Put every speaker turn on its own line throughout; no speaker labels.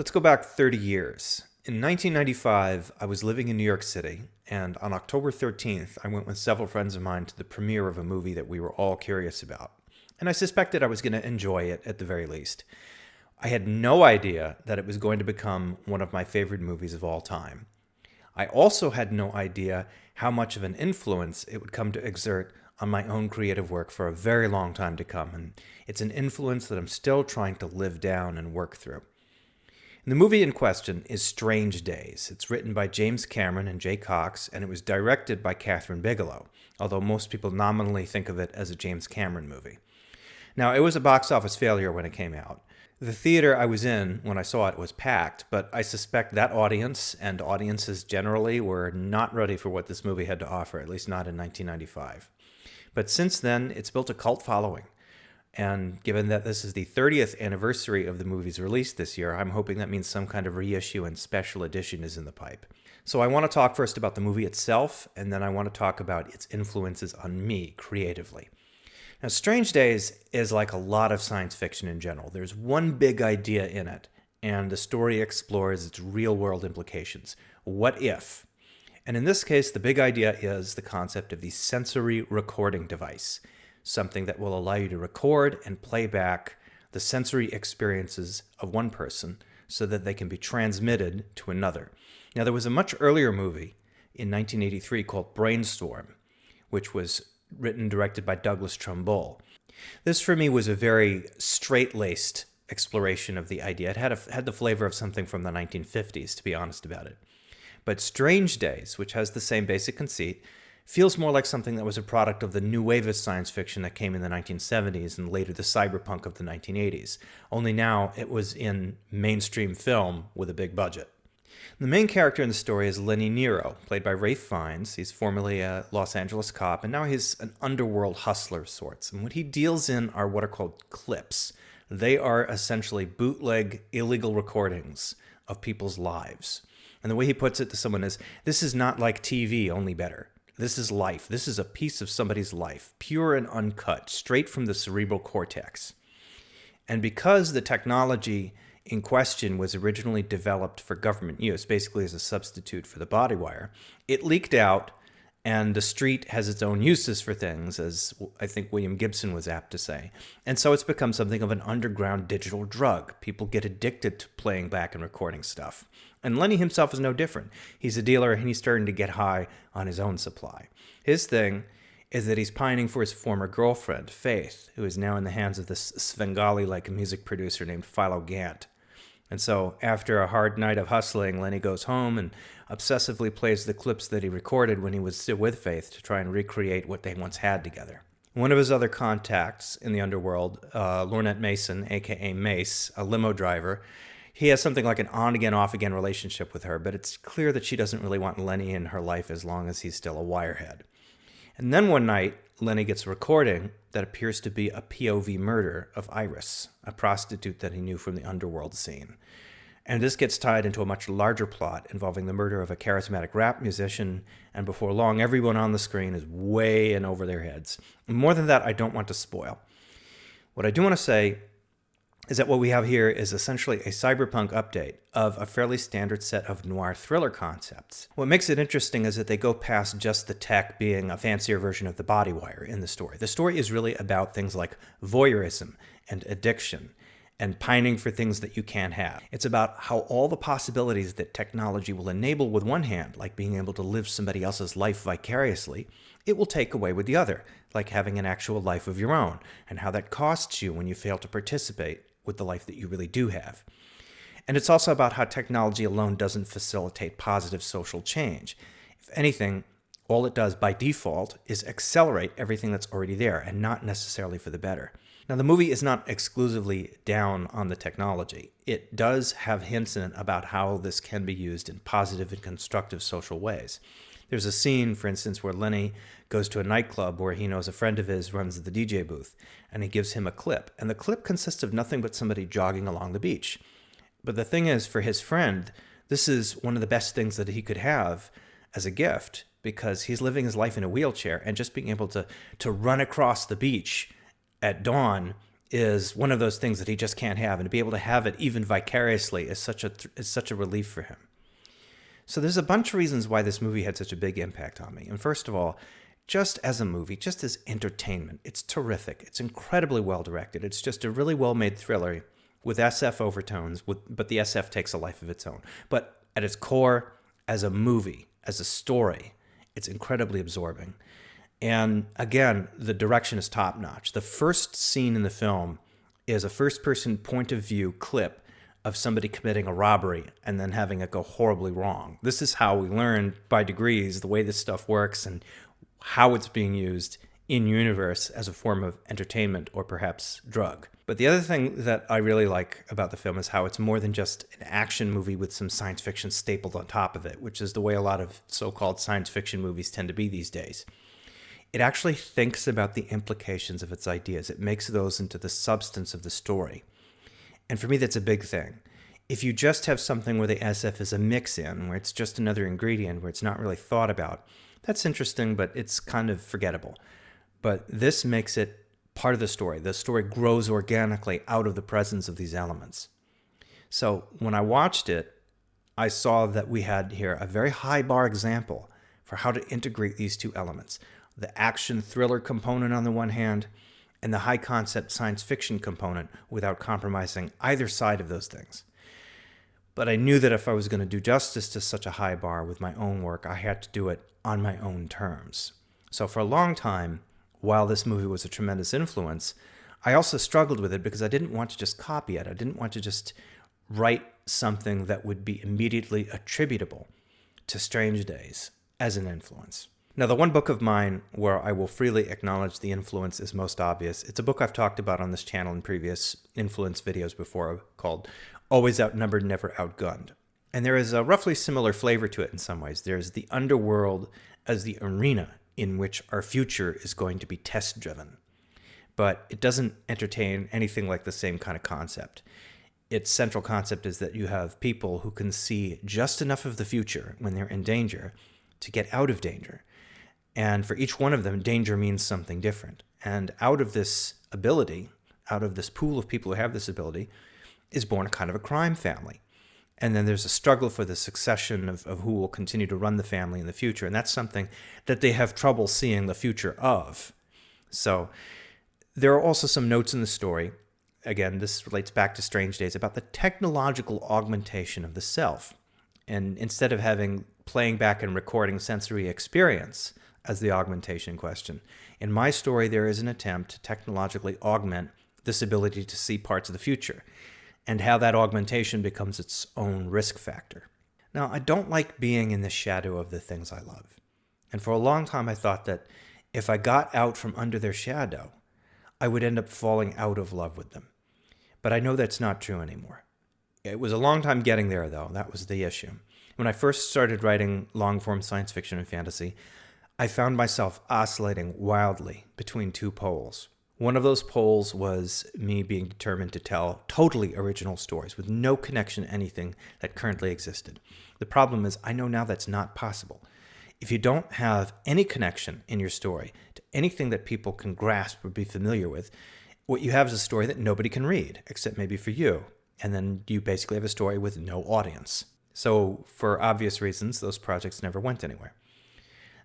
Let's go back 30 years. In 1995, I was living in New York City, and on October 13th, I went with several friends of mine to the premiere of a movie that we were all curious about. And I suspected I was going to enjoy it at the very least. I had no idea that it was going to become one of my favorite movies of all time. I also had no idea how much of an influence it would come to exert on my own creative work for a very long time to come, and it's an influence that I'm still trying to live down and work through. And the movie in question is Strange Days. It's written by James Cameron and Jay Cox, and it was directed by Kathryn Bigelow, although most people nominally think of it as a James Cameron movie. Now, it was a box office failure when it came out. The theater I was in when I saw it was packed, but I suspect that audience and audiences generally were not ready for what this movie had to offer, at least not in 1995. But since then, it's built a cult following. And given that this is the 30th anniversary of the movie's release this year, I'm hoping that means some kind of reissue and special edition is in the pipe. So I want to talk first about the movie itself, and then I want to talk about its influences on me creatively. Now, Strange Days is like a lot of science fiction in general. There's one big idea in it, and the story explores its real-world implications. What if? And in this case, the big idea is the concept of the sensory recording device, something that will allow you to record and play back the sensory experiences of one person so that they can be transmitted to another. Now, there was a much earlier movie in 1983 called Brainstorm, which was written and directed by Douglas Trumbull. This, for me, was a very straight-laced exploration of the idea. It had the flavor of something from the 1950s, to be honest about it. But Strange Days, which has the same basic conceit, feels more like something that was a product of the new wave of science fiction that came in the 1970s and later the cyberpunk of the 1980s. Only now it was in mainstream film with a big budget. The main character in the story is Lenny Nero, played by Ralph Fiennes. He's formerly a Los Angeles cop, and now he's an underworld hustler of sorts. And what he deals in are what are called clips. They are essentially bootleg, illegal recordings of people's lives. And the way he puts it to someone is, this is not like TV, only better. This is life. This is a piece of somebody's life, pure and uncut, straight from the cerebral cortex. And because the technology in question was originally developed for government use, basically as a substitute for the body wire, it leaked out, and the street has its own uses for things, as I think William Gibson was apt to say. And so it's become something of an underground digital drug. People get addicted to playing back and recording stuff. And Lenny himself is no different. He's a dealer, and he's starting to get high on his own supply. His thing is that he's pining for his former girlfriend, Faith, who is now in the hands of this Svengali-like music producer named Philo Gant. And so, after a hard night of hustling, Lenny goes home and obsessively plays the clips that he recorded when he was still with Faith to try and recreate what they once had together. One of his other contacts in the underworld, Lornette Mason, a.k.a. Mace, a limo driver, he has something like an on-again, off-again relationship with her, but it's clear that she doesn't really want Lenny in her life as long as he's still a wirehead. And then one night, Lenny gets a recording that appears to be a POV murder of Iris, a prostitute that he knew from the underworld scene. And this gets tied into a much larger plot involving the murder of a charismatic rap musician, and before long, everyone on the screen is way in over their heads. And more than that, I don't want to spoil. What I do want to say is that what we have here is essentially a cyberpunk update of a fairly standard set of noir thriller concepts. What makes it interesting is that they go past just the tech being a fancier version of the body wire in the story. The story is really about things like voyeurism and addiction and pining for things that you can't have. It's about how all the possibilities that technology will enable with one hand, like being able to live somebody else's life vicariously, it will take away with the other, like having an actual life of your own, and how that costs you when you fail to participate with the life that you really do have. And it's also about how technology alone doesn't facilitate positive social change. If anything, all it does by default is accelerate everything that's already there, and not necessarily for the better. Now, the movie is not exclusively down on the technology. It does have hints in it about how this can be used in positive and constructive social ways. There's a scene, for instance, where Lenny goes to a nightclub where he knows a friend of his runs the DJ booth, and he gives him a clip. And the clip consists of nothing but somebody jogging along the beach. But the thing is, for his friend, this is one of the best things that he could have as a gift, because he's living his life in a wheelchair, and just being able to run across the beach at dawn is one of those things that he just can't have, and to be able to have it even vicariously is such a relief for him. So there's a bunch of reasons why this movie had such a big impact on me. And first of all, just as a movie, just as entertainment, it's terrific. It's incredibly well directed. It's just a really well-made thriller with SF overtones, but the SF takes a life of its own. But at its core, as a movie, as a story, it's incredibly absorbing. And again, the direction is top-notch. The first scene in the film is a first-person point of view clip of somebody committing a robbery and then having it go horribly wrong. This is how we learn by degrees the way this stuff works and how it's being used in universe as a form of entertainment or perhaps drug. But the other thing that I really like about the film is how it's more than just an action movie with some science fiction stapled on top of it, which is the way a lot of so-called science fiction movies tend to be these days. It actually thinks about the implications of its ideas. It makes those into the substance of the story. And for me, that's a big thing. If you just have something where the SF is a mix-in, where it's just another ingredient, where it's not really thought about, that's interesting, but it's kind of forgettable. But this makes it part of the story. The story grows organically out of the presence of these elements. So when I watched it, I saw that we had here a very high bar example for how to integrate these two elements. The action thriller component on the one hand, and the high concept science fiction component without compromising either side of those things. But I knew that if I was going to do justice to such a high bar with my own work, I had to do it on my own terms. So for a long time, while this movie was a tremendous influence, I also struggled with it because I didn't want to just copy it. I didn't want to just write something that would be immediately attributable to Strange Days as an influence. Now, the one book of mine where I will freely acknowledge the influence is most obvious. It's a book I've talked about on this channel in previous influence videos before, called Always Outnumbered, Never Outgunned. And there is a roughly similar flavor to it in some ways. There's the underworld as the arena in which our future is going to be test-driven. But it doesn't entertain anything like the same kind of concept. Its central concept is that you have people who can see just enough of the future when they're in danger to get out of danger. And for each one of them, danger means something different. And out of this ability, out of this pool of people who have this ability, is born a kind of a crime family. And then there's a struggle for the succession of who will continue to run the family in the future. And that's something that they have trouble seeing the future of. So there are also some notes in the story. Again, this relates back to Strange Days, about the technological augmentation of the self. And instead of having playing back and recording sensory experience as the augmentation question, in my story there is an attempt to technologically augment this ability to see parts of the future, and how that augmentation becomes its own risk factor. Now, I don't like being in the shadow of the things I love. And for a long time I thought that if I got out from under their shadow, I would end up falling out of love with them. But I know that's not true anymore. It was a long time getting there, though. That was the issue. When I first started writing long-form science fiction and fantasy, I found myself oscillating wildly between two poles. One of those poles was me being determined to tell totally original stories with no connection to anything that currently existed. The problem is, I know now that's not possible. If you don't have any connection in your story to anything that people can grasp or be familiar with, what you have is a story that nobody can read, except maybe for you. And then you basically have a story with no audience. So for obvious reasons, those projects never went anywhere.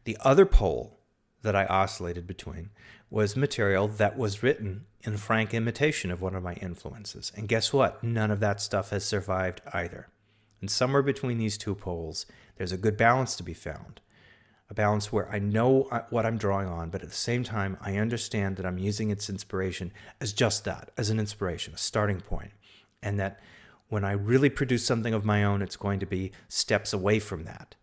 The other pole that I oscillated between was material that was written in frank imitation of one of my influences. And guess what? None of that stuff has survived either. And somewhere between these two poles, there's a good balance to be found. A balance where I know what I'm drawing on, but at the same time, I understand that I'm using its inspiration as just that, as an inspiration, a starting point. And that when I really produce something of my own, it's going to be steps away from that.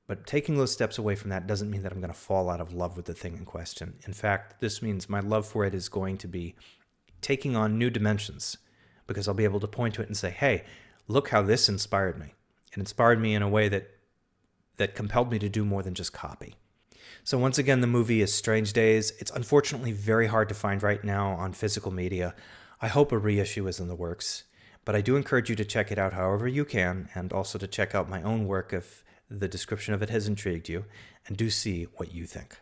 But taking those steps away from that doesn't mean that I'm going to fall out of love with the thing in question. In fact, this means my love for it is going to be taking on new dimensions, because I'll be able to point to it and say, hey, look how this inspired me. It inspired me in a way that compelled me to do more than just copy. So once again, the movie is Strange Days. It's unfortunately very hard to find right now on physical media. I hope a reissue is in the works, but I do encourage you to check it out however you can, and also to check out my own work if the description of it has intrigued you, and do see what you think.